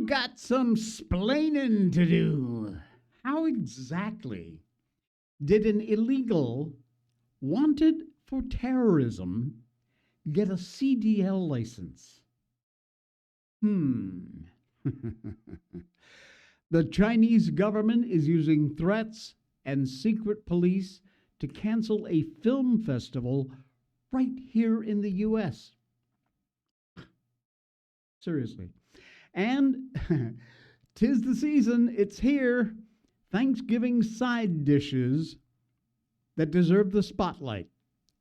got some splainin to do. How exactly did an illegal wanted for terrorism get a CDL license? The Chinese government is using threats and secret police to cancel a film festival right here in the U.S. Seriously. And 'tis the season, it's here. Thanksgiving side dishes that deserve the spotlight.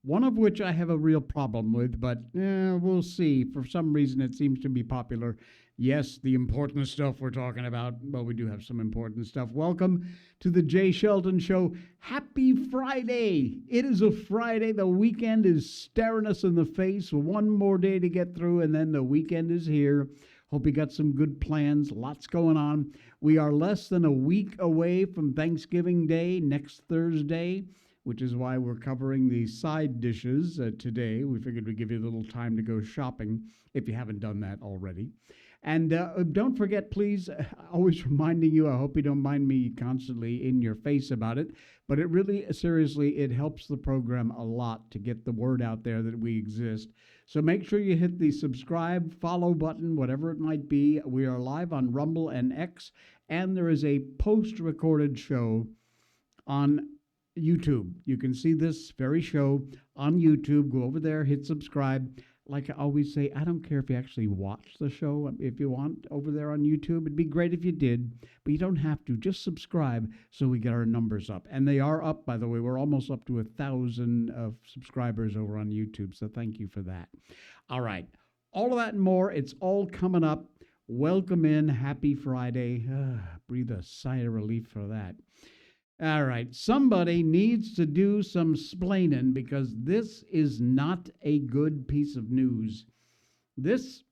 One of which I have a real problem with, but we'll see. For some reason, it seems to be popular. Yes, the important stuff we're talking about. Well, we do have some important stuff. Welcome to the Jay Sheldon Show. Happy Friday. It is a Friday. The weekend is staring us in the face. One more day to get through, and then the weekend is here. Hope you got some good plans. Lots going on. We are less than a week away from Thanksgiving Day next Thursday, which is why we're covering the side dishes today. We figured we'd give you a little time to go shopping if you haven't done that already. And don't forget, please, always reminding you, I hope you don't mind me constantly in your face about it, but it really, seriously, it helps the program a lot to get the word out there that we exist. So make sure you hit the subscribe, follow button, whatever it might be. We are live on Rumble and X, and there is a post-recorded show on YouTube. You can see this very show on YouTube. Go over there, hit subscribe. Like I always say, I don't care if you actually watch the show. If you want over there on YouTube, it'd be great if you did, but you don't have to. Just subscribe so we get our numbers up. And they are up, by the way. We're almost up to 1,000 subscribers over on YouTube, so thank you for that. All right. All of that and more, it's all coming up. Welcome in. Happy Friday. Breathe a sigh of relief for that. All right, somebody needs to do some splainin because this is not a good piece of news. This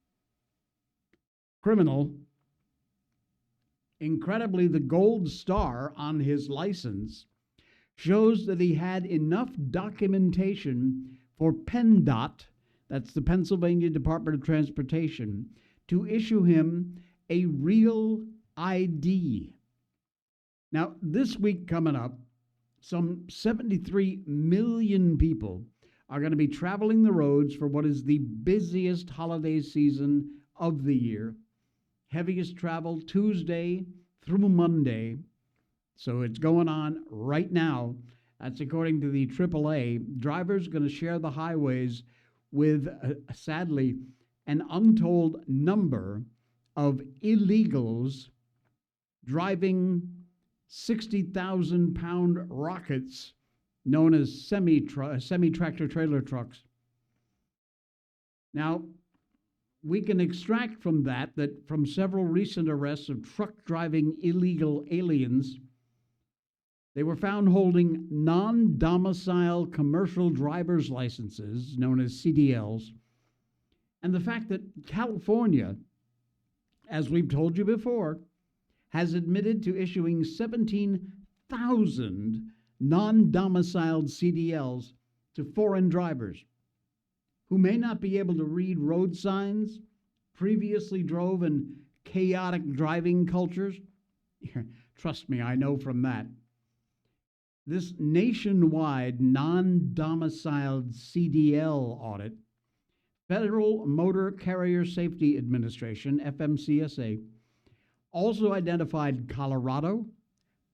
criminal, incredibly, the gold star on his license shows that he had enough documentation for PennDOT, that's the Pennsylvania Department of Transportation, to issue him a real ID. Now, this week coming up, some 73 million people are going to be traveling the roads for what is the busiest holiday season of the year. Heaviest travel Tuesday through Monday. So it's going on right now. That's according to the AAA. Drivers are going to share the highways with, sadly, an untold number of illegals driving 60,000-pound rockets known as semi-tractor trailer trucks. Now, we can extract from that from several recent arrests of truck-driving illegal aliens, they were found holding non-domicile commercial driver's licenses, known as CDLs, and the fact that California, as we've told you before, has admitted to issuing 17,000 non-domiciled CDLs to foreign drivers who may not be able to read road signs, previously drove in chaotic driving cultures. Trust me, I know from that. This nationwide non-domiciled CDL audit, Federal Motor Carrier Safety Administration, FMCSA, also identified Colorado,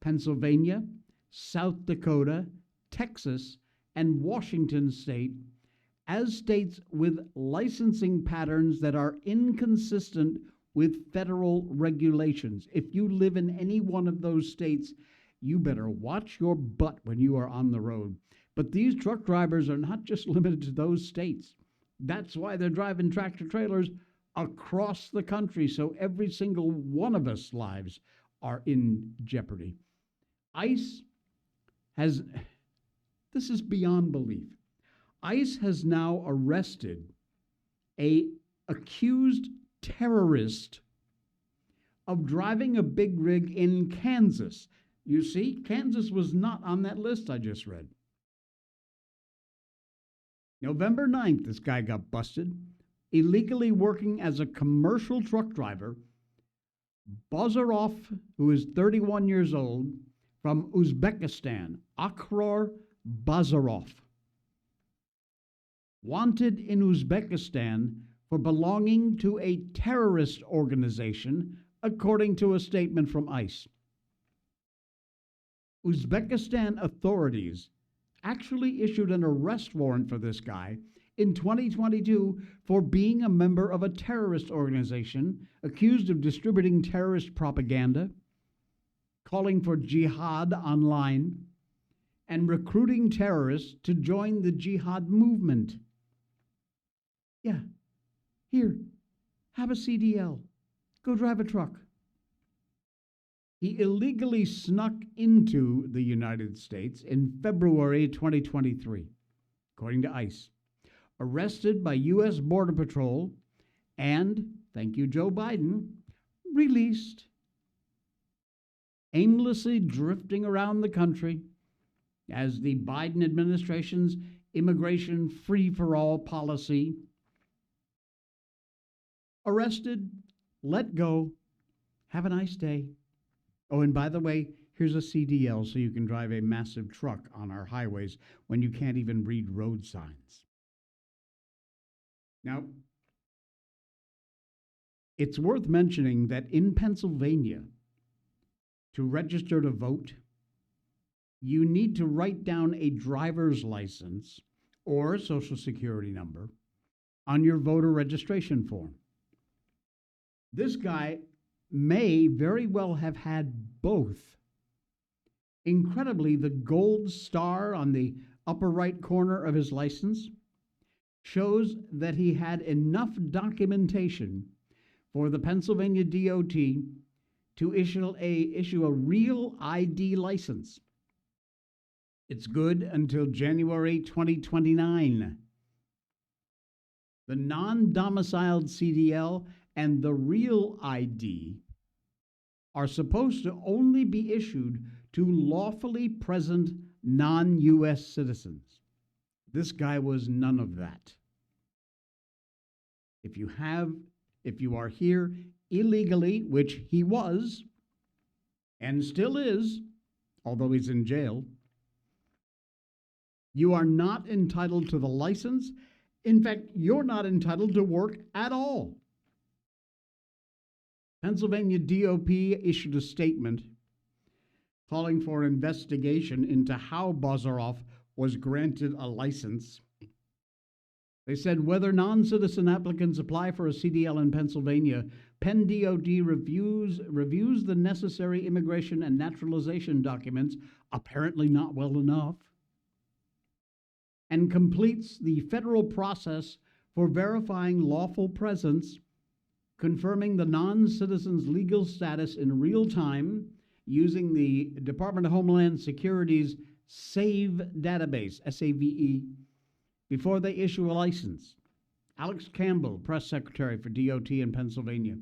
Pennsylvania, South Dakota, Texas, and Washington State as states with licensing patterns that are inconsistent with federal regulations. If you live in any one of those states, you better watch your butt when you are on the road. But these truck drivers are not just limited to those states. That's why they're driving tractor trailers across the country, so every single one of us lives are in jeopardy. ICE has, this is beyond belief. ICE has now arrested a accused terrorist of driving a big rig in Kansas. You see, Kansas was not on that list I just read. November 9th, this guy got busted illegally working as a commercial truck driver Bazarov, who is 31 years old, from Uzbekistan, Akror Bazarov, wanted in Uzbekistan for belonging to a terrorist organization, according to a statement from ICE. Uzbekistan authorities actually issued an arrest warrant for this guy in 2022 for being a member of a terrorist organization accused of distributing terrorist propaganda, calling for jihad online, and recruiting terrorists to join the jihad movement. Yeah, here, have a CDL, go drive a truck. He illegally snuck into the United States in February 2023, according to ICE, arrested by U.S. Border Patrol, and, thank you, Joe Biden, released, aimlessly drifting around the country as the Biden administration's immigration free-for-all policy. Arrested, let go, have a nice day. Oh, and by the way, here's a CDL so you can drive a massive truck on our highways when you can't even read road signs. Now, it's worth mentioning that in Pennsylvania, to register to vote, you need to write down a driver's license or social security number on your voter registration form. This guy may very well have had both. Incredibly, the gold star on the upper right corner of his license shows that he had enough documentation for the Pennsylvania DOT to issue a real ID license. It's good until January 2029. The non-domiciled CDL and the real ID are supposed to only be issued to lawfully present non-U.S. citizens. This guy was none of that. If you are here illegally, which he was, and still is, although he's in jail, you are not entitled to the license. In fact, you're not entitled to work at all. Pennsylvania DOP issued a statement calling for an investigation into how Bazarov was granted a license. They said whether non-citizen applicants apply for a CDL in Pennsylvania, Penn DOT reviews the necessary immigration and naturalization documents, apparently not well enough, and completes the federal process for verifying lawful presence, confirming the non-citizen's legal status in real time using the Department of Homeland Security's SAVE database, SAVE, before they issue a license. Alex Campbell, press secretary for DOT in Pennsylvania.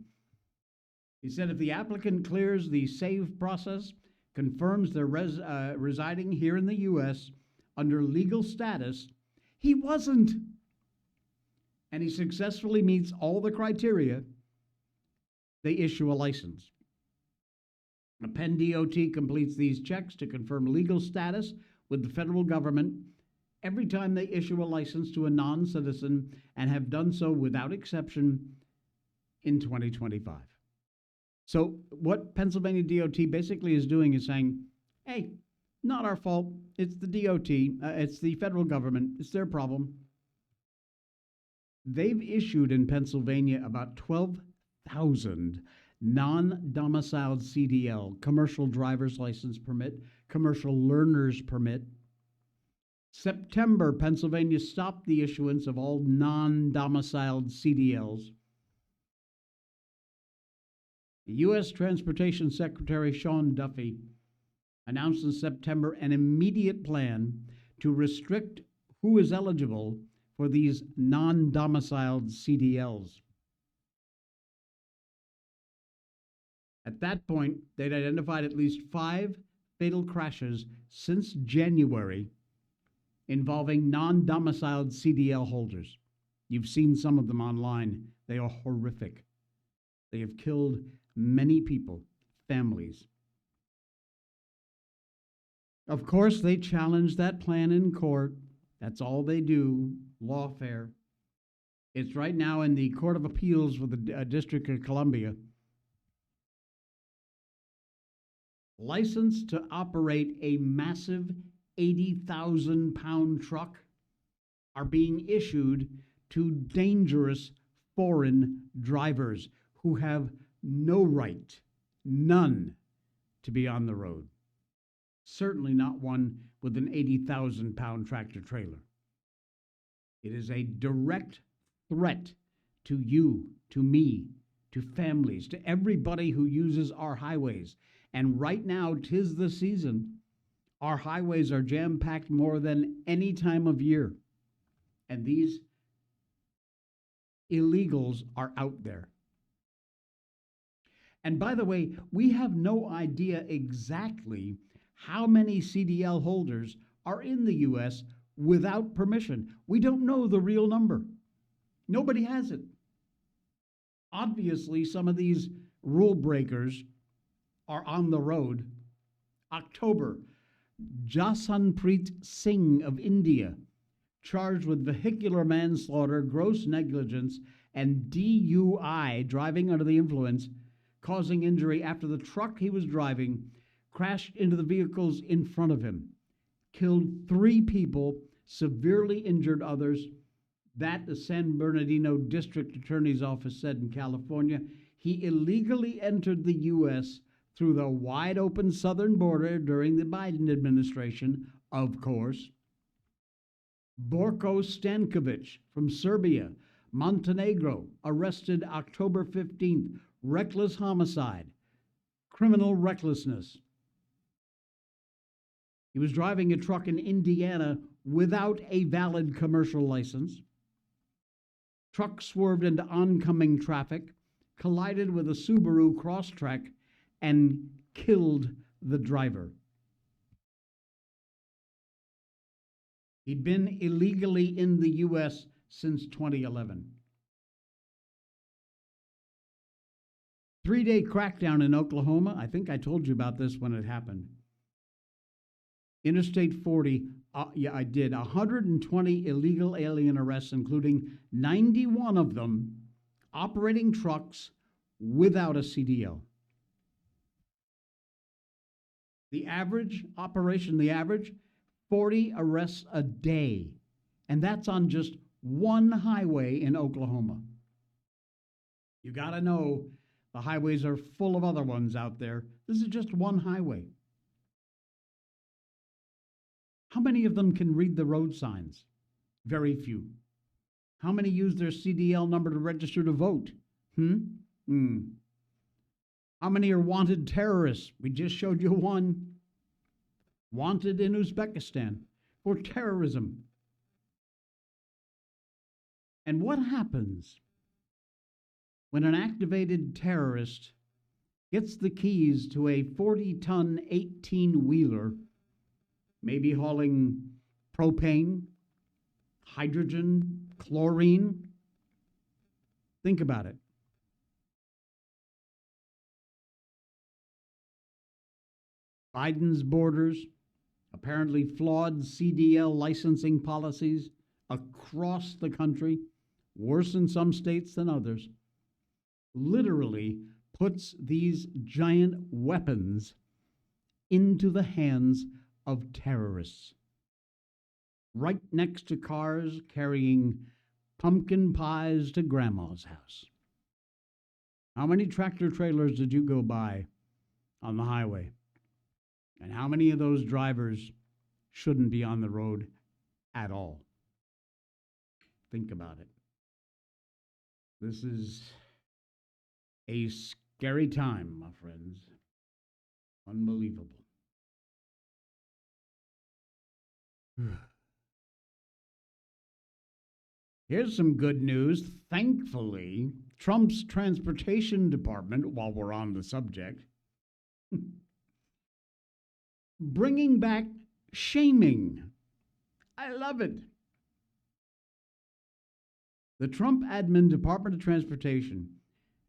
He said if the applicant clears the SAVE process, confirms they're residing here in the U.S. under legal status, he wasn't, and he successfully meets all the criteria, they issue a license. The Penn DOT completes these checks to confirm legal status with the federal government every time they issue a license to a non-citizen, and have done so without exception in 2025. So what Pennsylvania DOT basically is doing is saying, hey, not our fault. It's the DOT. It's the federal government. It's their problem. They've issued in Pennsylvania about 12,000 non-domiciled CDL, commercial driver's license permit, commercial learner's permit. September, Pennsylvania stopped the issuance of all non-domiciled CDLs. The U.S. Transportation Secretary Sean Duffy announced in September an immediate plan to restrict who is eligible for these non-domiciled CDLs. At that point, they'd identified at least 5 fatal crashes since January involving non-domiciled CDL holders. You've seen some of them online. They are horrific. They have killed many people, families. Of course, they challenged that plan in court. That's all they do, lawfare. It's right now in the Court of Appeals for the District of Columbia. License to operate a massive 80,000-pound truck are being issued to dangerous foreign drivers who have no right, none, to be on the road. Certainly not one with an 80,000-pound tractor trailer. It is a direct threat to you, to me, to families, to everybody who uses our highways. And right now, 'tis the season. Our highways are jam-packed more than any time of year. And these illegals are out there. And by the way, we have no idea exactly how many CDL holders are in the U.S. without permission. We don't know the real number. Nobody has it. Obviously, some of these rule breakers are on the road. October, Jasanpreet Singh of India, charged with vehicular manslaughter, gross negligence, and DUI, driving under the influence, causing injury after the truck he was driving crashed into the vehicles in front of him, killed 3 people, severely injured others. That, the San Bernardino District Attorney's Office said in California. He illegally entered the U.S. through the wide-open southern border during the Biden administration, of course. Borko Stankovic from Serbia, Montenegro, arrested October 15th, reckless homicide, criminal recklessness. He was driving a truck in Indiana without a valid commercial license. Truck swerved into oncoming traffic, collided with a Subaru Crosstrek, and killed the driver. He'd been illegally in the U.S. since 2011. 3-day crackdown in Oklahoma. I think I told you about this when it happened. Interstate 40, I did. 120 illegal alien arrests, including 91 of them operating trucks without a CDL. The average, 40 arrests a day. And that's on just one highway in Oklahoma. You got to know the highways are full of other ones out there. This is just one highway. How many of them can read the road signs? Very few. How many use their CDL number to register to vote? How many are wanted terrorists? We just showed you one. Wanted in Uzbekistan for terrorism. And what happens when an activated terrorist gets the keys to a 40-ton 18-wheeler, maybe hauling propane, hydrogen, chlorine? Think about it. Biden's borders, apparently flawed CDL licensing policies across the country, worse in some states than others, literally puts these giant weapons into the hands of terrorists. Right next to cars carrying pumpkin pies to grandma's house. How many tractor trailers did you go by on the highway? And how many of those drivers shouldn't be on the road at all? Think about it. This is a scary time, my friends. Unbelievable. Here's some good news. Thankfully, Trump's transportation department, while we're on the subject, bringing back shaming. I love it. The Trump admin Department of Transportation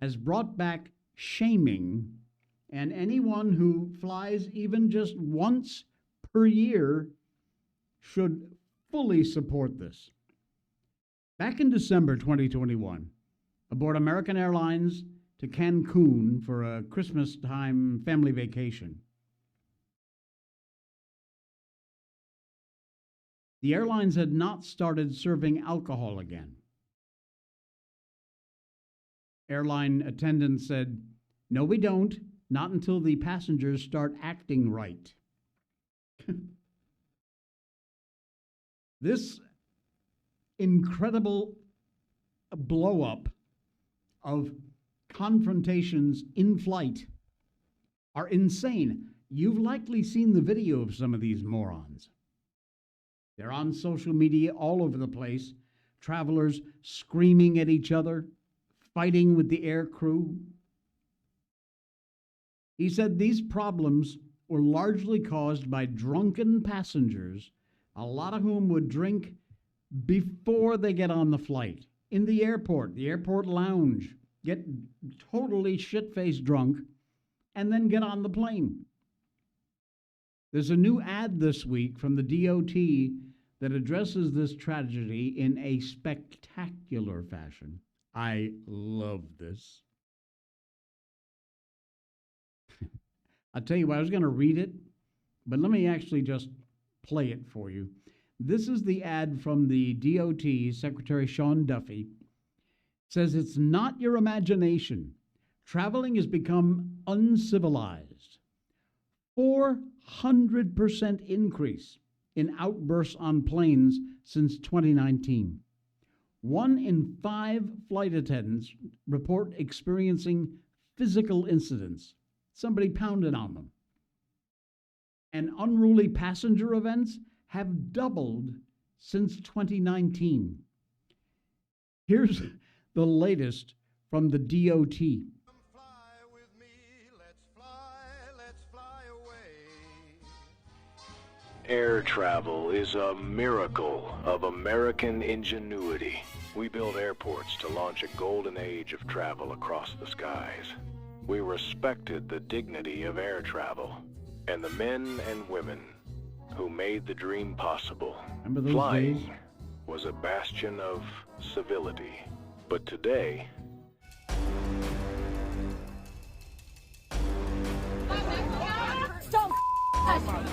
has brought back shaming, and anyone who flies even just once per year should fully support this. Back in December 2021, aboard American Airlines to Cancun for a Christmas time family vacation, the airlines had not started serving alcohol again. Airline attendants said, "No, we don't, not until the passengers start acting right." This incredible blow up of confrontations in flight are insane. You've likely seen the video of some of these morons. They're on social media all over the place. Travelers screaming at each other, fighting with the air crew. He said these problems were largely caused by drunken passengers, a lot of whom would drink before they get on the flight, in the airport lounge, get totally shit-faced drunk, and then get on the plane. There's a new ad this week from the DOT that addresses this tragedy in a spectacular fashion. I love this. I'll tell you what, I was going to read it, but let me actually just play it for you. This is the ad from the DOT, Secretary Sean Duffy. It says, "It's not your imagination. Traveling has become uncivilized. 400% increase in outbursts on planes since 2019. 1 in 5 flight attendants report experiencing physical incidents. Somebody pounded on them. And unruly passenger events have doubled since 2019. Here's the latest from the DOT. Fly with me, let's fly away. Air travel is a miracle of American ingenuity. We built airports to launch a golden age of travel across the skies. We respected the dignity of air travel and the men and women who made the dream possible. Remember those Flying days? was a bastion of civility. But today, Don't touch me.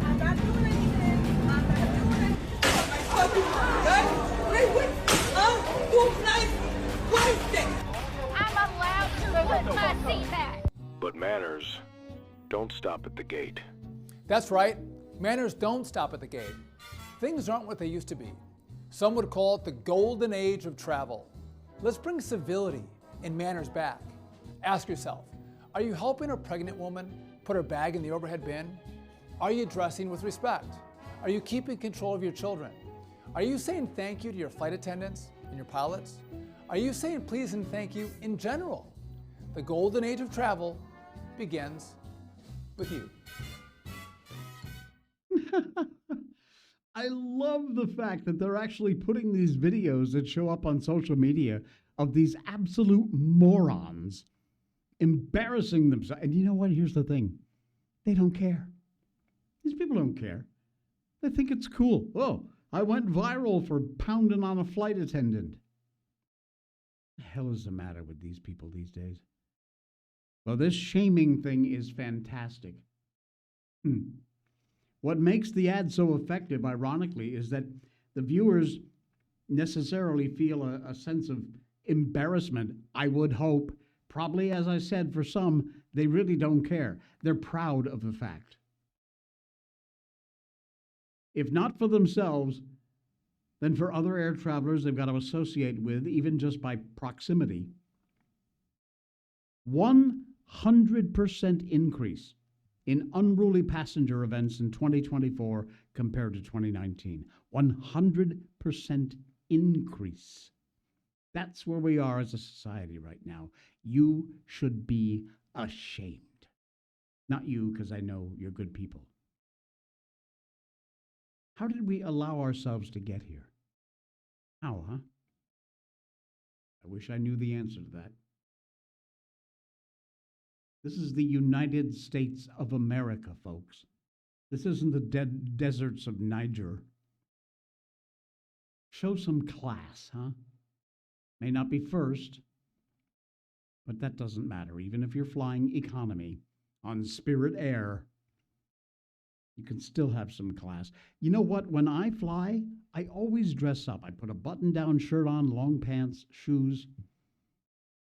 I'm not doing anything. I'm not doing it. I'm allowed to put my seat back. but manners don't stop at the gate. That's right. Manners don't stop at the gate. Things aren't what they used to be. Some would call it the golden age of travel. Let's bring civility and manners back. Ask yourself, are you helping a pregnant woman put her bag in the overhead bin? Are you dressing with respect? Are you keeping control of your children? Are you saying thank you to your flight attendants and your pilots? Are you saying please and thank you in general? The golden age of travel begins with you. I love the fact that they're actually putting these videos that show up on social media of these absolute morons embarrassing themselves. And you know what? Here's the thing. They don't care. These people don't care. They think it's cool. Oh, I went viral for pounding on a flight attendant. What the hell is the matter with these people these days? Well, this shaming thing is fantastic. What makes the ad so effective, ironically, is that the viewers necessarily feel a sense of embarrassment, I would hope. Probably, as I said, for some, they really don't care. They're proud of the fact. If not for themselves, then for other air travelers they've got to associate with, even just by proximity. 100% increase in unruly passenger events in 2024 compared to 2019. 100% increase. That's where we are as a society right now. You should be ashamed. Not you, because I know you're good people. How did we allow ourselves to get here? How, huh? I wish I knew the answer to that. This is the United States of America, folks. This isn't the deserts of Niger. Show some class, huh? May not be first, but that doesn't matter. Even if you're flying economy on Spirit Air, you can still have some class. You know what? When I fly, I always dress up. I put a button-down shirt on, long pants, shoes.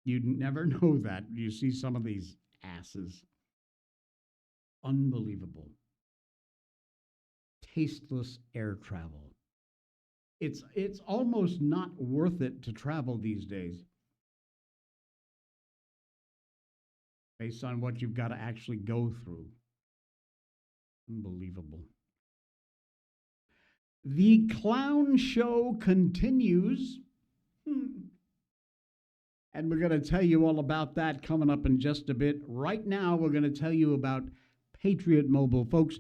You'd never know that. You see some of these asses. Unbelievable. Tasteless air travel. It's almost not worth it to travel these days based on what you've got to actually go through. Unbelievable. The clown show continues. And we're going to tell you all about that coming up in just a bit. Right now, we're going to tell you about Patriot Mobile. Folks,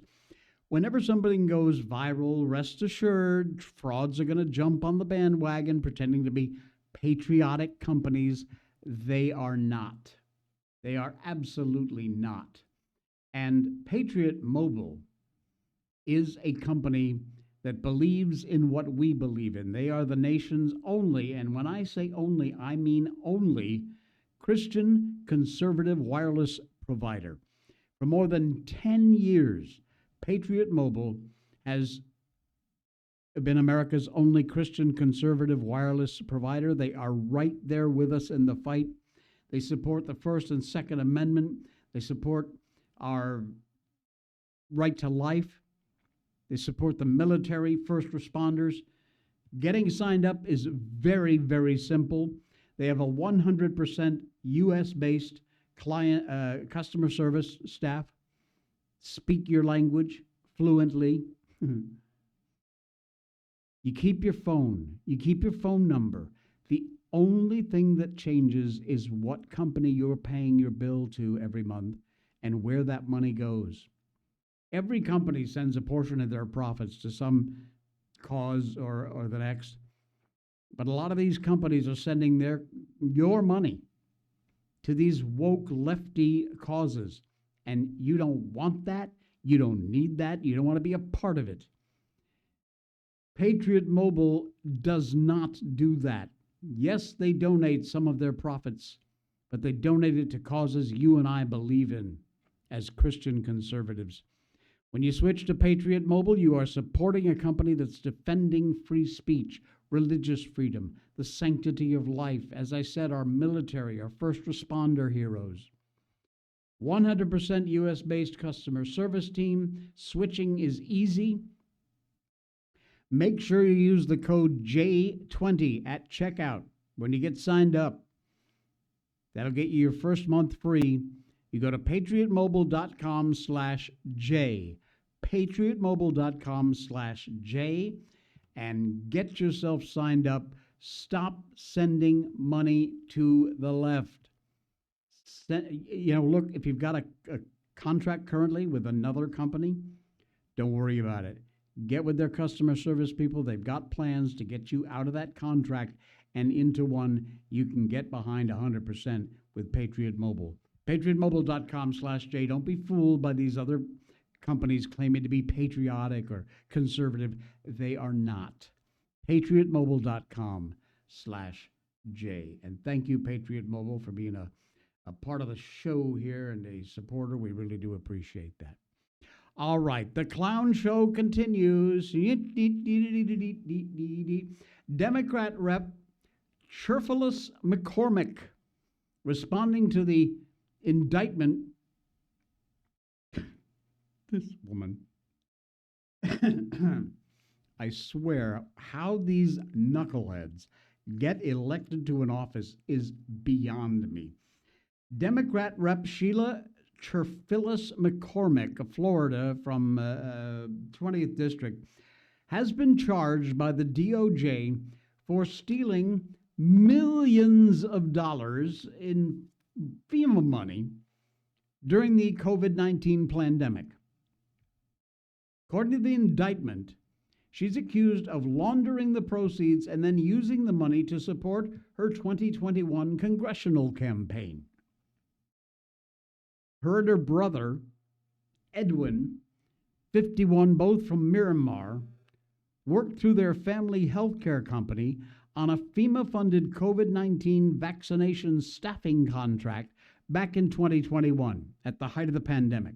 whenever somebody goes viral, rest assured, frauds are going to jump on the bandwagon pretending to be patriotic companies. They are not. They are absolutely not. And Patriot Mobile is a company that believes in what we believe in. They are the nation's only, and when I say only, I mean only, Christian conservative wireless provider. For more than 10 years, Patriot Mobile has been America's only Christian conservative wireless provider. They are right there with us in the fight. They support the First and Second Amendment. They support our right to life. They support the military, first responders. Getting signed up is very, very simple. They have a 100% U.S.-based client customer service staff. Speak your language fluently. You keep your phone. You keep your phone number. The only thing that changes is what company you're paying your bill to every month and where that money goes. Every company sends a portion of their profits to some cause or the next. But a lot of these companies are sending your money to these woke lefty causes. And you don't want that. You don't need that. You don't want to be a part of it. Patriot Mobile does not do that. Yes, they donate some of their profits, but they donate it to causes you and I believe in as Christian conservatives. When you switch to Patriot Mobile, you are supporting a company that's defending free speech, religious freedom, the sanctity of life. As I said, our military, our first responder heroes. 100% U.S.-based customer service team. Switching is easy. Make sure you use the code J20 at checkout when you get signed up. That'll get you your first month free. You go to patriotmobile.com/J. patriotmobile.com/J and get yourself signed up. Stop sending money to the left. Look, if you've got a contract currently with another company, don't worry about it. Get with their customer service people. They've got plans to get you out of that contract and into one you can get behind 100% with Patriot Mobile. patriotmobile.com/J. Don't be fooled by these other companies claiming to be patriotic or conservative. They are not. patriotmobile.com/J. And thank you, Patriot Mobile, for being a part of the show here and a supporter. We really do appreciate that. All right, the clown show continues. Democrat Rep. Cherphilus McCormick responding to the indictment. This woman. I swear, how these knuckleheads get elected to an office is beyond me. Democrat Rep. Sheila Cherphilus McCormick of Florida from 20th District has been charged by the DOJ for stealing millions of dollars in FEMA money during the COVID-19 pandemic. According to the indictment, She's accused of laundering the proceeds and then using the money to support her 2021 congressional campaign. Her and her brother, Edwin, 51, both from Miramar, worked through their family health care company on a FEMA-funded COVID-19 vaccination staffing contract back in 2021 at the height of the plandemic.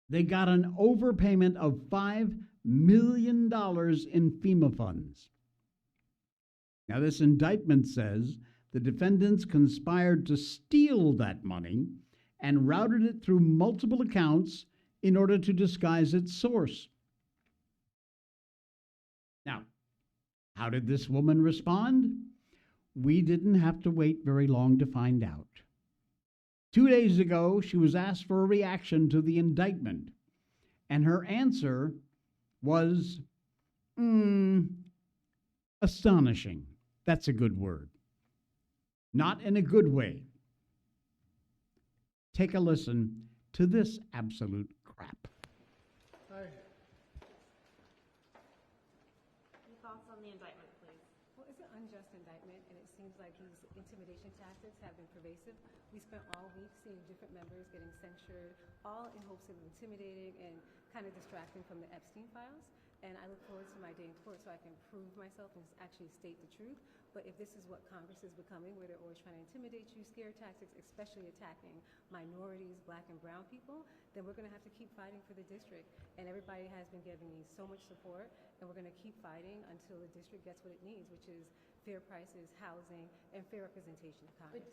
They got an overpayment of $5 million in FEMA funds. Now, this indictment says the defendants conspired to steal that money and routed it through multiple accounts in order to disguise its source. Now, how did this woman respond? We didn't have to wait very long to find out. 2 days ago, she was asked for a reaction to the indictment, and her answer was, astonishing. That's a good word. Not in a good way. Take a listen to this absolute crap. Your thoughts on the indictment, please? Well, it's an unjust indictment, and it seems like these intimidation tactics have been pervasive. We spent all week seeing different members getting censured, all in hopes of intimidating and kind of distracting from the Epstein files. And I look forward to my day in court so I can prove myself and actually state the truth. But if this is what Congress is becoming, where they're always trying to intimidate you, scare tactics, especially attacking minorities, black and brown people, then we're going to have to keep fighting for the district. And everybody has been giving me so much support, and we're going to keep fighting until the district gets what it needs, which is fair prices, housing, and fair representation of Congress.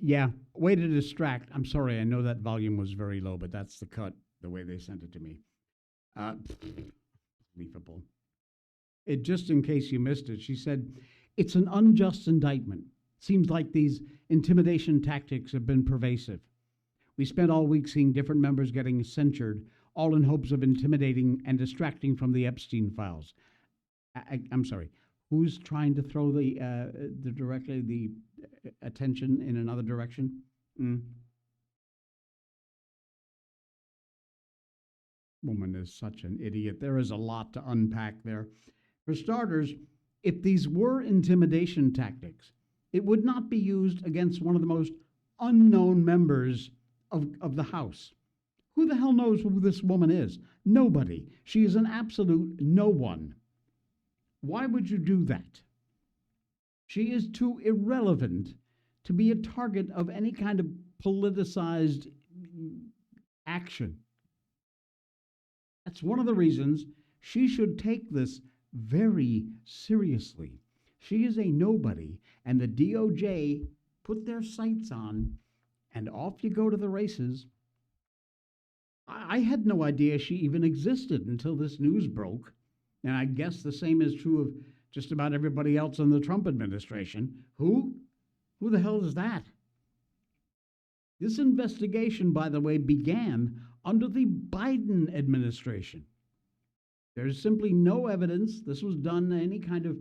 Yeah, way to distract. I'm sorry, I know that volume was very low, but that's the cut, the way they sent it to me. Unbelievable. Just in case you missed it, she said, it's an unjust indictment. Seems like these intimidation tactics have been pervasive. We spent all week seeing different members getting censured, all in hopes of intimidating and distracting from the Epstein files. I'm sorry, who's trying to throw the attention in another direction? Woman is such an idiot. There is a lot to unpack there. For starters, if these were intimidation tactics, it would not be used against one of the most unknown members of the House. Who the hell knows who this woman is? Nobody. She is an absolute no one. Why would you do that? She is too irrelevant to be a target of any kind of politicized action. That's one of the reasons she should take this very seriously. She is a nobody, and the DOJ put their sights on, and off you go to the races. I had no idea she even existed until this news broke, and I guess the same is true of just about everybody else in the Trump administration. Who? Who the hell is that? This investigation, by the way, began under the Biden administration. There's simply no evidence this was done any kind of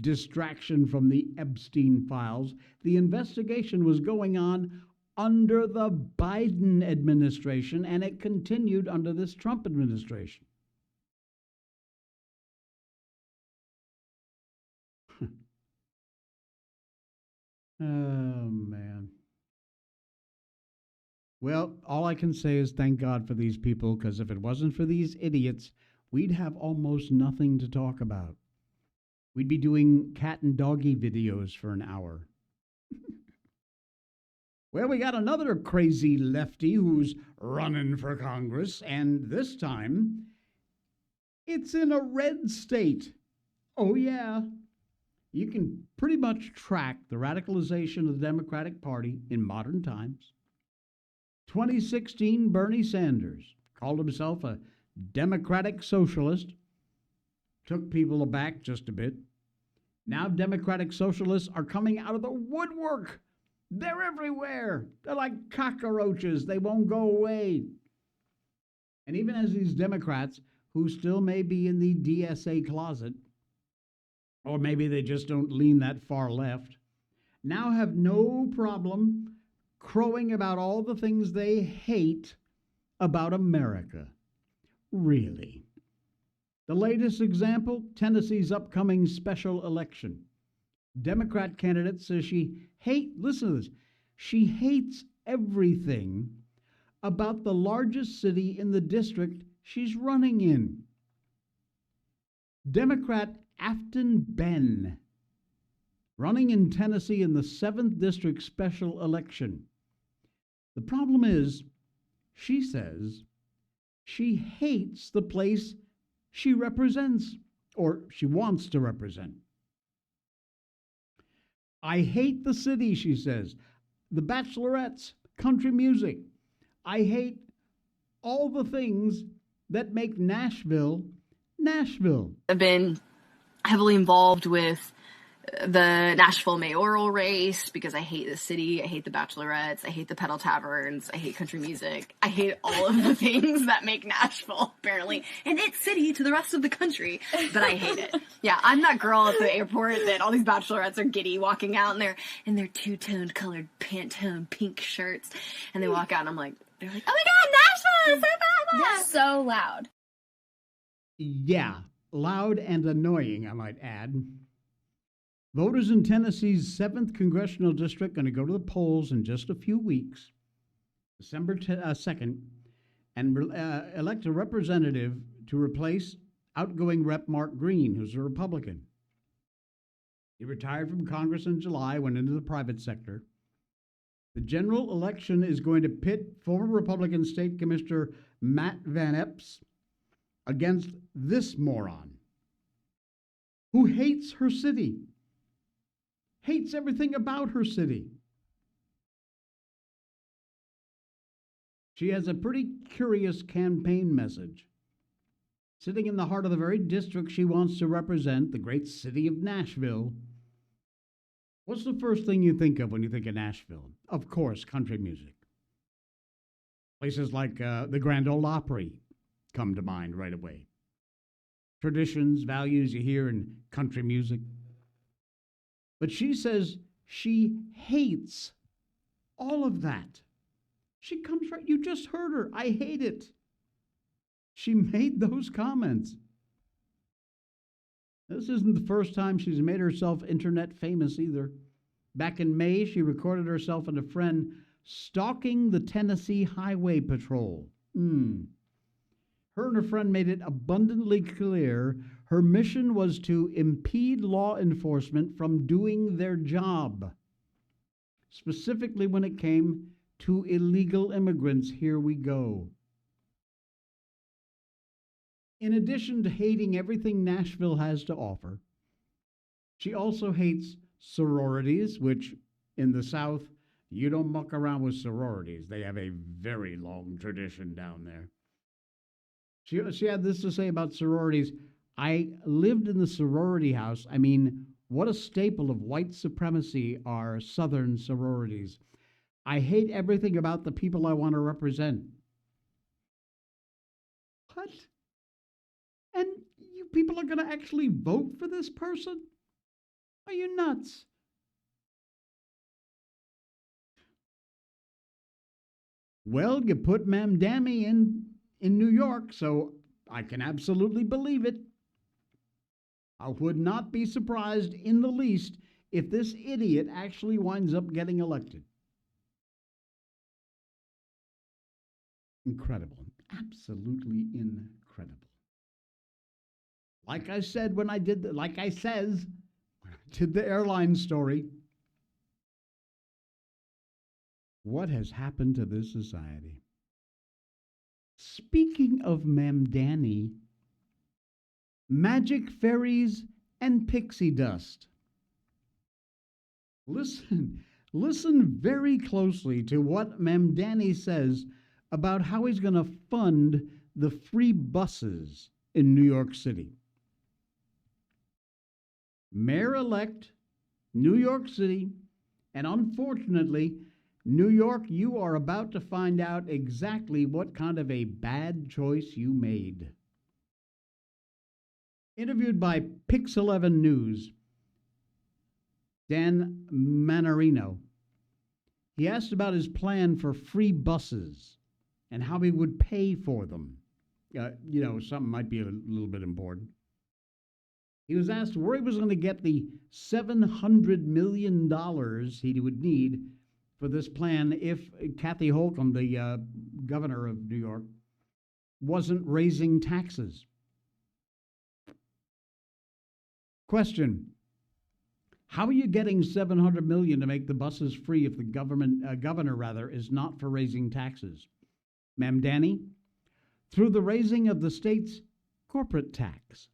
distraction from the Epstein files. The investigation was going on under the Biden administration, and it continued under this Trump administration. Oh, man. Well, all I can say is thank God for these people, because if it wasn't for these idiots, we'd have almost nothing to talk about. We'd be doing cat and doggy videos for an hour. Well, we got another crazy lefty who's running for Congress, and this time, it's in a red state. Oh, yeah. You can pretty much track the radicalization of the Democratic Party in modern times. 2016, Bernie Sanders called himself a Democratic Socialist, took people aback just a bit. Now Democratic Socialists are coming out of the woodwork. They're everywhere. They're like cockroaches. They won't go away. And even as these Democrats, who still may be in the DSA closet, or maybe they just don't lean that far left, now have no problem crowing about all the things they hate about America. Really? The latest example, Tennessee's upcoming special election. Democrat candidate says listen to this, she hates everything about the largest city in the district she's running in. Democrat Afton Ben, running in Tennessee in the 7th District special election. The problem is, she says, she hates the place she represents, or she wants to represent. I hate the city, she says, the Bachelorettes, country music. I hate all the things that make Nashville, Nashville. I've been heavily involved with the Nashville mayoral race because I hate the city, I hate the Bachelorettes, I hate the pedal taverns, I hate country music, I hate all of the things that make Nashville apparently an it city to the rest of the country, but I hate it. Yeah, I'm that girl at the airport that all these Bachelorettes are giddy walking out in their two-toned colored Pantone pink shirts, and they walk out and they're like, oh my god, Nashville is so bad! They're so loud. Yeah, loud and annoying, I might add. Voters in Tennessee's 7th Congressional District going to go to the polls in just a few weeks, December 2nd, and elect a representative to replace outgoing Rep. Mark Green, who's a Republican. He retired from Congress in July, went into the private sector. The general election is going to pit former Republican State Commissioner Matt Van Epps against this moron, who hates her city. Hates everything about her city. She has a pretty curious campaign message. Sitting in the heart of the very district she wants to represent, the great city of Nashville. What's the first thing you think of when you think of Nashville? Of course, country music. Places like the Grand Ole Opry come to mind right away. Traditions, values you hear in country music. But she says she hates all of that. She comes right, you just heard her. I hate it. She made those comments. This isn't the first time she's made herself internet famous either. Back in May, she recorded herself and a friend stalking the Tennessee Highway Patrol. Her and her friend made it abundantly clear her mission was to impede law enforcement from doing their job, specifically when it came to illegal immigrants. Here we go. In addition to hating everything Nashville has to offer, she also hates sororities, which in the South, you don't muck around with sororities. They have a very long tradition down there. She had this to say about sororities. I lived in the sorority house. I mean, what a staple of white supremacy are Southern sororities. I hate everything about the people I want to represent. What? And you people are going to actually vote for this person? Are you nuts? Well, you put Ma'am Dammy in New York, so I can absolutely believe it. I would not be surprised in the least if this idiot actually winds up getting elected. Incredible. Absolutely incredible. Like I said when I did the airline story, what has happened to this society? Speaking of Ma'am Danny, magic fairies and pixie dust. Listen very closely to what Ma'am Danny says about how he's going to fund the free buses in New York City. Mayor-elect, New York City, and unfortunately, New York, you are about to find out exactly what kind of a bad choice you made. Interviewed by Pix11 News, Dan Manarino, he asked about his plan for free buses and how he would pay for them. something might be a little bit important. He was asked where he was going to get the $700 million he would need for this plan if Kathy Hochul, the governor of New York, wasn't raising taxes. Question: how are you getting $700 million to make the buses free if the governor is not for raising taxes? Ma'am Danny, through the raising of the state's corporate tax.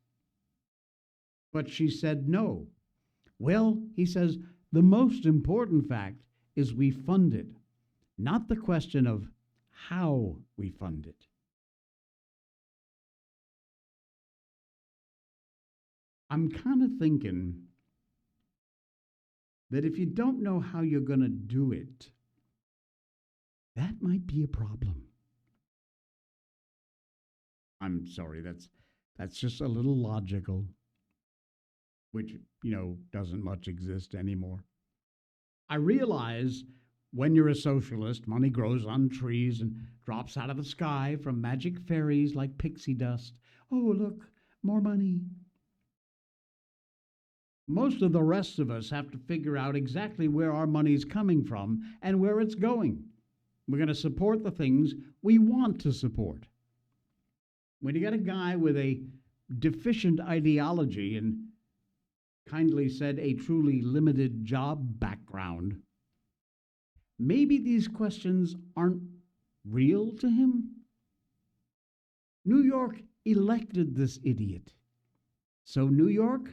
But she said no. Well, he says, the most important fact is we fund it, not the question of how we fund it. I'm kind of thinking that if you don't know how you're going to do it, that might be a problem. I'm sorry, that's just a little logical, which, doesn't much exist anymore. I realize when you're a socialist, money grows on trees and drops out of the sky from magic fairies like pixie dust. Oh, look, more money. Most of the rest of us have to figure out exactly where our money's coming from and where it's going. We're going to support the things we want to support. When you got a guy with a deficient ideology and kindly said a truly limited job background, maybe these questions aren't real to him. New York elected this idiot. So New York,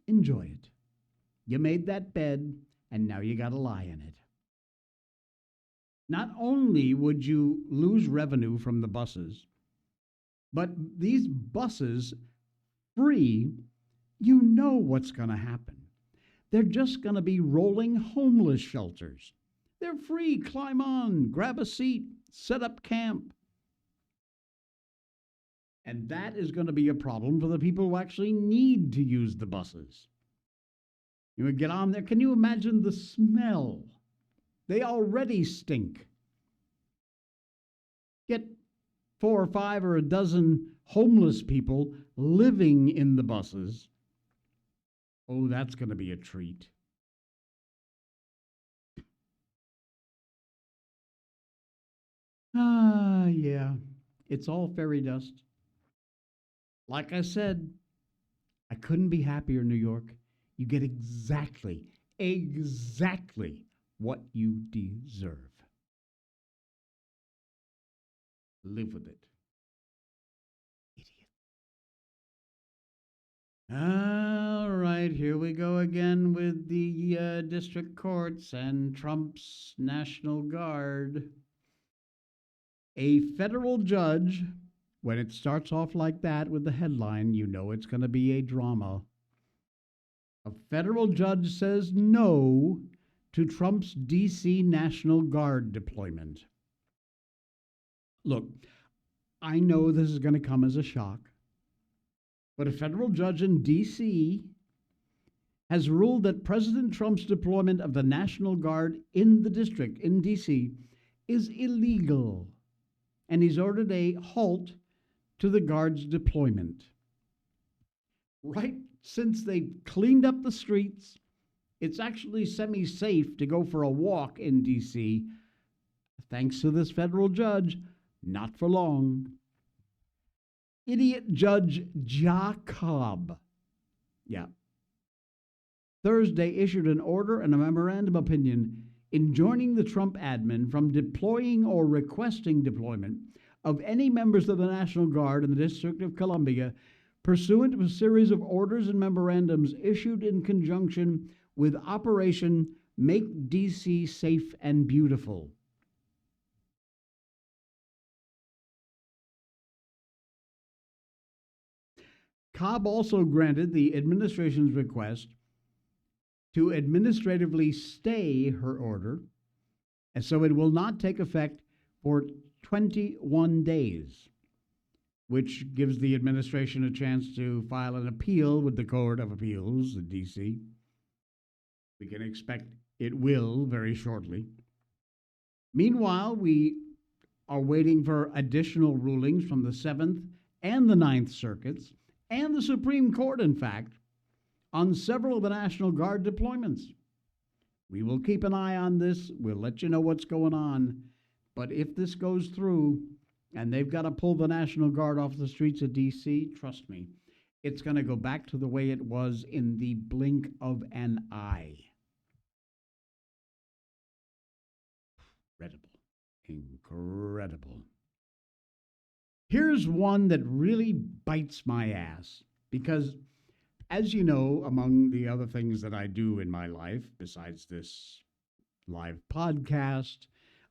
enjoy it. You made that bed, and now you got to lie in it. Not only would you lose revenue from the buses, but these buses free, you know what's going to happen. They're just going to be rolling homeless shelters. They're free. Climb on, grab a seat, set up camp. And that is going to be a problem for the people who actually need to use the buses. You would get on there. Can you imagine the smell? They already stink. Get 4 or 5 or a dozen homeless people living in the buses. Oh, that's going to be a treat. Yeah, it's all fairy dust. Like I said, I couldn't be happier, New York. You get exactly what you deserve. Live with it. Idiot. All right, here we go again with the district courts and Trump's National Guard. A federal judge, when it starts off like that with the headline, you know it's going to be a drama. A federal judge says no to Trump's D.C. National Guard deployment. Look, I know this is going to come as a shock, but a federal judge in D.C. has ruled that President Trump's deployment of the National Guard in the district in D.C. is illegal, and he's ordered a halt to the Guard's deployment. Right since they've cleaned up the streets, it's actually semi-safe to go for a walk in D.C. Thanks to this federal judge, not for long. Idiot Judge Jacob, Thursday issued an order and a memorandum of opinion enjoining the Trump admin from deploying or requesting deployment of any members of the National Guard in the District of Columbia pursuant to a series of orders and memorandums issued in conjunction with Operation Make D.C. Safe and Beautiful. Cobb also granted the administration's request to administratively stay her order, and so it will not take effect for 21 days, which gives the administration a chance to file an appeal with the Court of Appeals in D.C. We can expect it will very shortly. Meanwhile, we are waiting for additional rulings from the 7th and the Ninth Circuits, and the Supreme Court, in fact, on several of the National Guard deployments. We will keep an eye on this. We'll let you know what's going on. But if this goes through and they've got to pull the National Guard off the streets of D.C., trust me, it's going to go back to the way it was in the blink of an eye. Incredible. Incredible. Here's one that really bites my ass because, as you know, among the other things that I do in my life, besides this live podcast,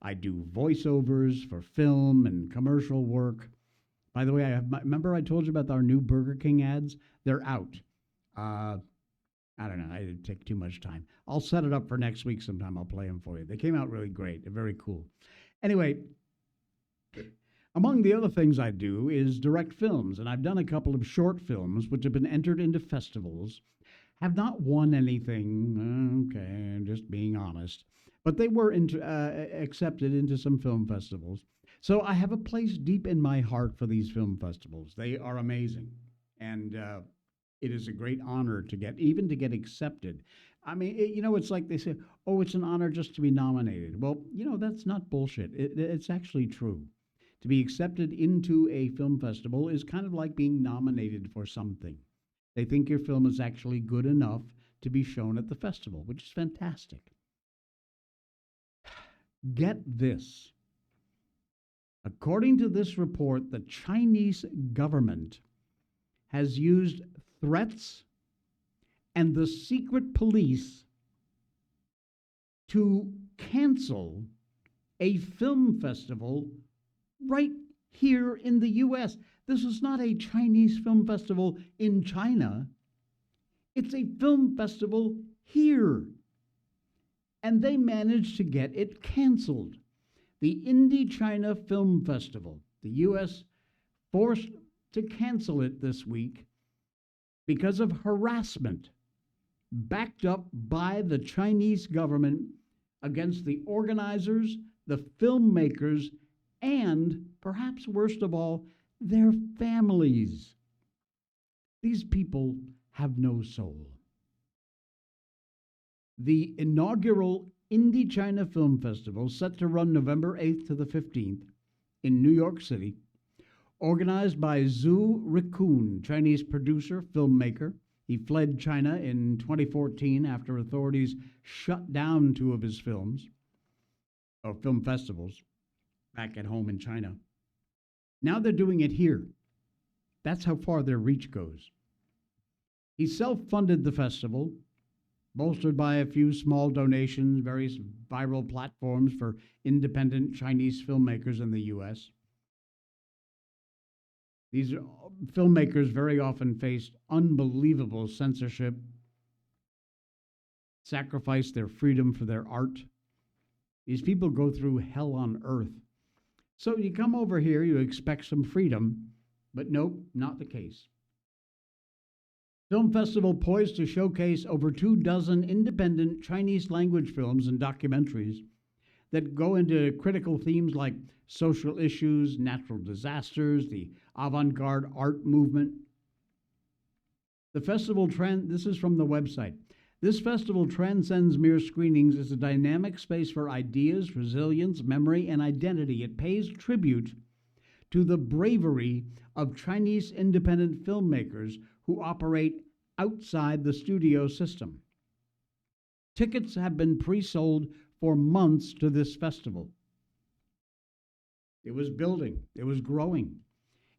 I do voiceovers for film and commercial work. By the way, remember I told you about our new Burger King ads? They're out. I don't know. I didn't take too much time. I'll set it up for next week sometime. I'll play them for you. They came out really great. They're very cool. Anyway, among the other things I do is direct films, and I've done a couple of short films which have been entered into festivals, have not won anything, okay, just being honest, but they were accepted into some film festivals. So I have a place deep in my heart for these film festivals. They are amazing, and it is a great honor to get accepted. I mean, it's like they say, oh, it's an honor just to be nominated. Well, that's not bullshit. It's actually true. To be accepted into a film festival is kind of like being nominated for something. They think your film is actually good enough to be shown at the festival, which is fantastic. Get this. According to this report, the Chinese government has used threats and the secret police to cancel a film festival right here in the U.S. This is not a Chinese film festival in China. It's a film festival here. And they managed to get it canceled. The Indie China Film Festival, the U.S. forced to cancel it this week because of harassment backed up by the Chinese government against the organizers, the filmmakers, and, perhaps worst of all, their families. These people have no soul. The inaugural Indie China Film Festival, set to run November 8th to the 15th in New York City, organized by Zhu Rikun, Chinese producer, filmmaker. He fled China in 2014 after authorities shut down 2 of his films, or film festivals, back at home in China. Now they're doing it here. That's how far their reach goes. He self-funded the festival, bolstered by a few small donations, various viral platforms for independent Chinese filmmakers in the U.S. These filmmakers very often faced unbelievable censorship, sacrifice their freedom for their art. These people go through hell on earth. So you come over here, you expect some freedom, but nope, not the case. Film festival poised to showcase over 24 independent Chinese language films and documentaries that go into critical themes like social issues, natural disasters, the avant-garde art movement. The festival this is from the website. This festival transcends mere screenings as a dynamic space for ideas, resilience, memory, and identity. It pays tribute to the bravery of Chinese independent filmmakers who operate outside the studio system. Tickets have been pre-sold for months to this festival. It was building. It was growing.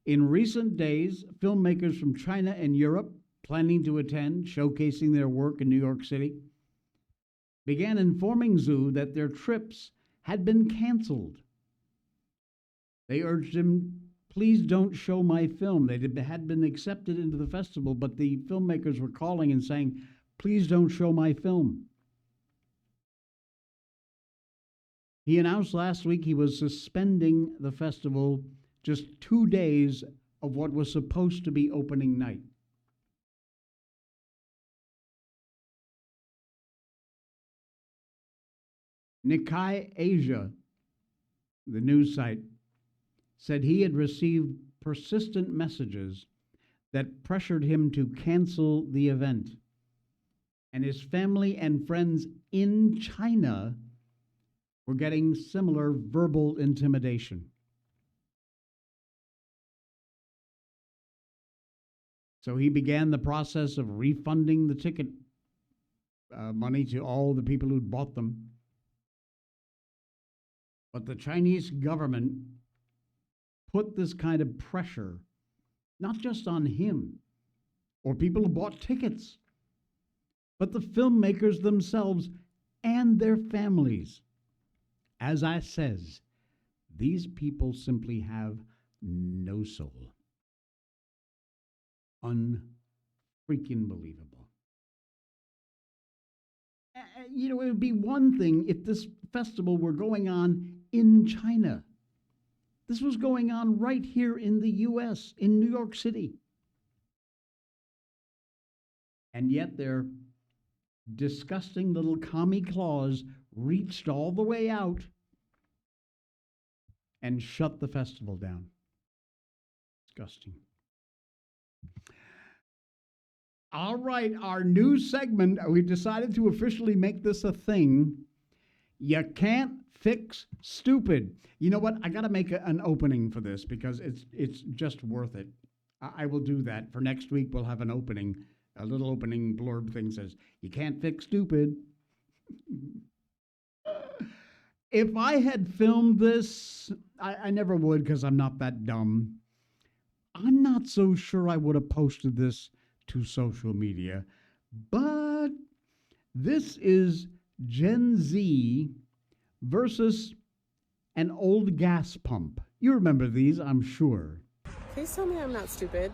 In recent days, filmmakers from China and Europe planning to attend, showcasing their work in New York City, began informing Zhu that their trips had been canceled. They urged him, please don't show my film. They had been accepted into the festival, but the filmmakers were calling and saying, please don't show my film. He announced last week he was suspending the festival just 2 days of what was supposed to be opening night. Nikkei Asia, the news site, said he had received persistent messages that pressured him to cancel the event. And his family and friends in China were getting similar verbal intimidation. So he began the process of refunding the ticket money to all the people who'd bought them. But the Chinese government put this kind of pressure not just on him or people who bought tickets, but the filmmakers themselves and their families. As I says, these people simply have no soul. Unfreaking believable. It would be one thing if this festival were going on in China. This was going on right here in the U.S., in New York City. And yet their disgusting little commie claws reached all the way out and shut the festival down. Disgusting. All right, our new segment, we decided to officially make this a thing. You can't fix stupid. You know what? I got to make an opening for this because it's just worth it. I will do that. For next week, we'll have an opening. A little opening blurb thing says, you can't fix stupid. If I had filmed this, I never would because I'm not that dumb. I'm not so sure I would have posted this to social media, but this is Gen Z versus an old gas pump. You remember these, I'm sure. Please tell me I'm not stupid.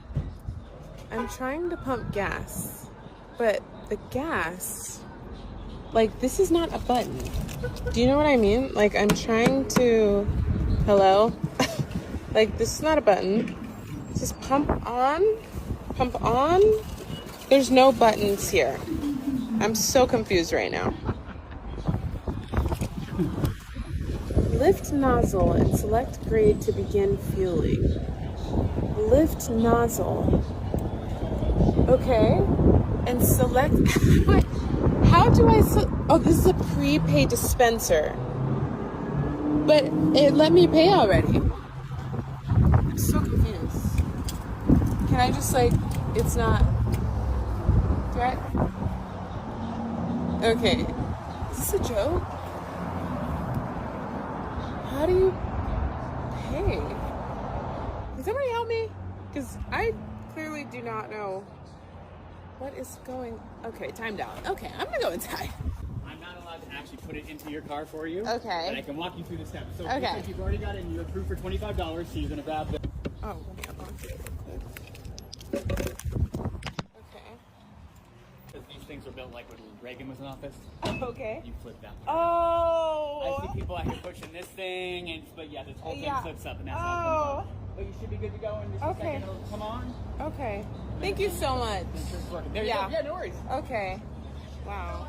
I'm trying to pump gas, but the gas, this is not a button. Do you know what I mean? I'm trying to, hello? This is not a button. Just pump on. There's no buttons here. I'm so confused right now. Lift nozzle and select grade to begin fueling. Lift nozzle. Okay. And select. Wait, how do I? Oh, this is a prepaid dispenser. But it let me pay already. I'm so confused. Can I just it's not. Do I? Okay. Is this a joke? How do you pay? Can somebody help me? Because I clearly do not know what is going. Okay, timed out. Okay, I'm gonna go inside. I'm not allowed to actually put it into your car for you. Okay. But I can walk you through the steps. So okay. Because you've already got it and you're approved for $25, so you're gonna grab the. Oh, let me unlock it real quick. Okay. Because these things were built when Reagan was in office. Okay. You flip that. Oh. I see people out here pushing this thing, but yeah, this whole thing flips up, and that's how it comes on. But you should be good to go in just a second. It'll come on. Okay. Thank you so much. There you go. Yeah, no worries. Okay. Wow.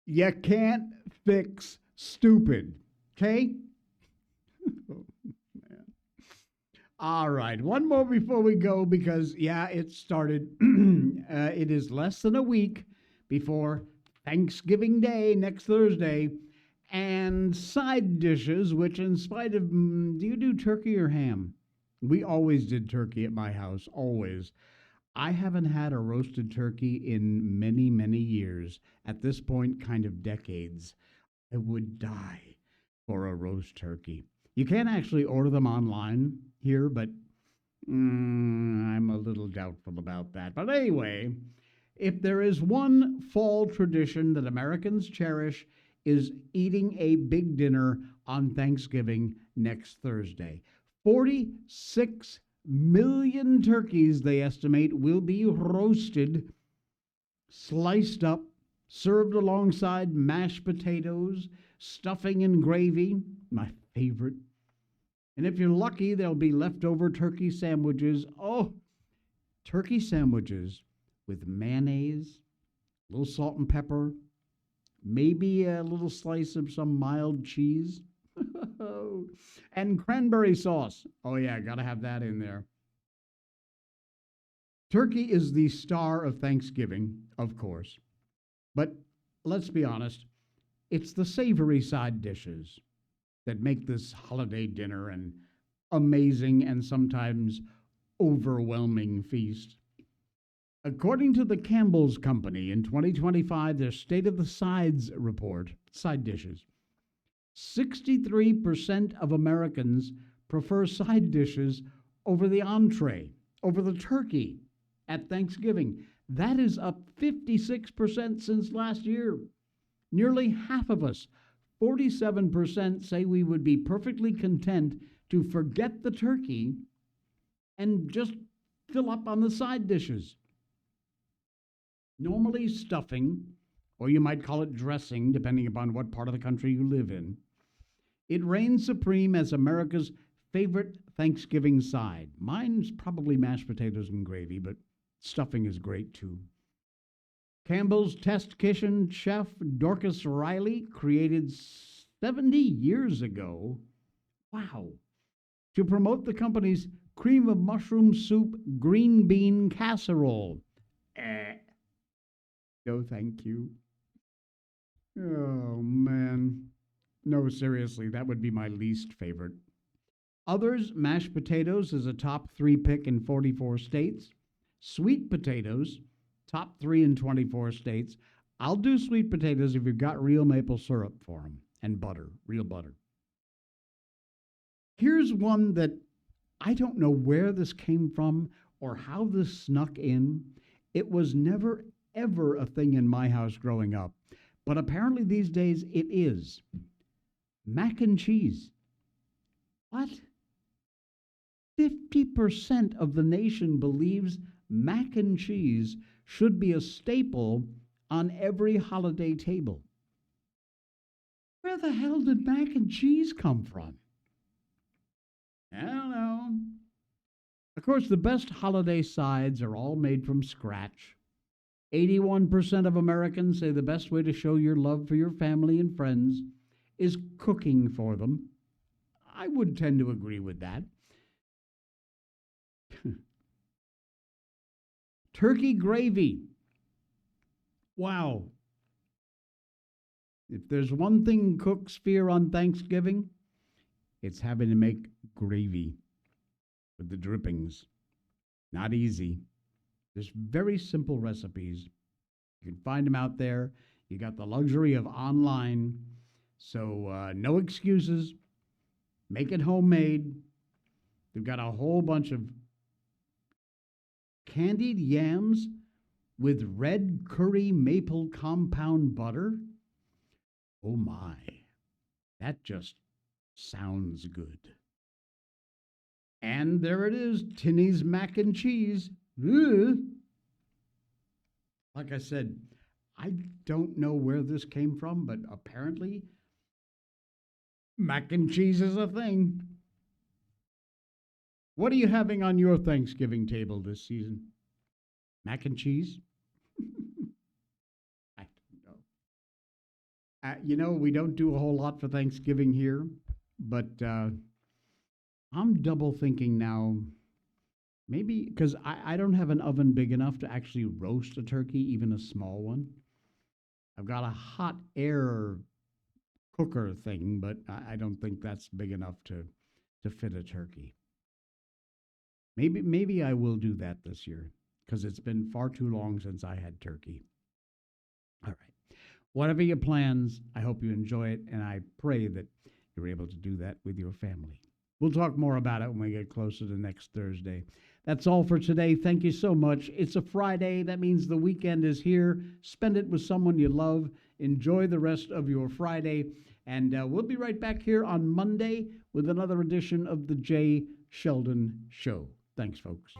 You can't fix stupid, okay? Oh, man. All right, one more before we go because, it started. It is less than a week before Thanksgiving Day, next Thursday, and side dishes, which in spite of, do you do turkey or ham? We always did turkey at my house, always. I haven't had a roasted turkey in many, many years. At this point, kind of decades. I would die for a roast turkey. You can't actually order them online here, but I'm a little doubtful about that. But anyway, if there is one fall tradition that Americans cherish, is eating a big dinner on Thanksgiving next Thursday. 46 million turkeys, they estimate, will be roasted, sliced up, served alongside mashed potatoes, stuffing and gravy, my favorite. And if you're lucky, there'll be leftover turkey sandwiches. Oh, turkey sandwiches with mayonnaise, a little salt and pepper, maybe a little slice of some mild cheese, and cranberry sauce. Oh, yeah, gotta have that in there. Turkey is the star of Thanksgiving, of course. But let's be honest, it's the savory side dishes that make this holiday dinner an amazing and sometimes overwhelming feast. According to the Campbell's Company in 2025, their State of the Sides report, side dishes, 63% of Americans prefer side dishes over the entree, over the turkey at Thanksgiving. That is up 56% since last year. Nearly half of us, 47%, say we would be perfectly content to forget the turkey and just fill up on the side dishes. Normally stuffing, or you might call it dressing, depending upon what part of the country you live in, it reigns supreme as America's favorite Thanksgiving side. Mine's probably mashed potatoes and gravy, but stuffing is great too. Campbell's test kitchen chef Dorcas Riley created 70 years ago, wow, to promote the company's cream of mushroom soup green bean casserole. No, thank you. Oh, man. No, seriously, that would be my least favorite. Others, mashed potatoes is a top 3 pick in 44 states. Sweet potatoes, top 3 in 24 states. I'll do sweet potatoes if you've got real maple syrup for them, and butter, real butter. Here's one that I don't know where this came from or how this snuck in. It was never, ever a thing in my house growing up, but apparently these days it is. Mac and cheese. What? 50% of the nation believes mac and cheese should be a staple on every holiday table. Where the hell did mac and cheese come from? I don't know. Of course, the best holiday sides are all made from scratch. 81% of Americans say the best way to show your love for your family and friends is cooking for them. I would tend to agree with that. Turkey gravy. Wow. If there's one thing cooks fear on Thanksgiving, it's having to make gravy with the drippings. Not easy. There's very simple recipes. You can find them out there. You got the luxury of online. So no excuses. Make it homemade. They've got a whole bunch of candied yams with red curry maple compound butter. Oh my, that just sounds good. And there it is, Tinny's mac and cheese. Ugh. Like I said, I don't know where this came from, but apparently mac and cheese is a thing. What are you having on your Thanksgiving table this season? Mac and cheese? I don't know. We don't do a whole lot for Thanksgiving here, but I'm double thinking now. Maybe because I don't have an oven big enough to actually roast a turkey, even a small one. I've got a hot air cooker thing, but I don't think that's big enough to fit a turkey. Maybe I will do that this year because it's been far too long since I had turkey. All right. Whatever your plans, I hope you enjoy it, and I pray that you're able to do that with your family. We'll talk more about it when we get closer to next Thursday. That's all for today. Thank you so much. It's a Friday. That means the weekend is here. Spend it with someone you love. Enjoy the rest of your Friday. And we'll be right back here on Monday with another edition of the Jay Sheldon Show. Thanks, folks.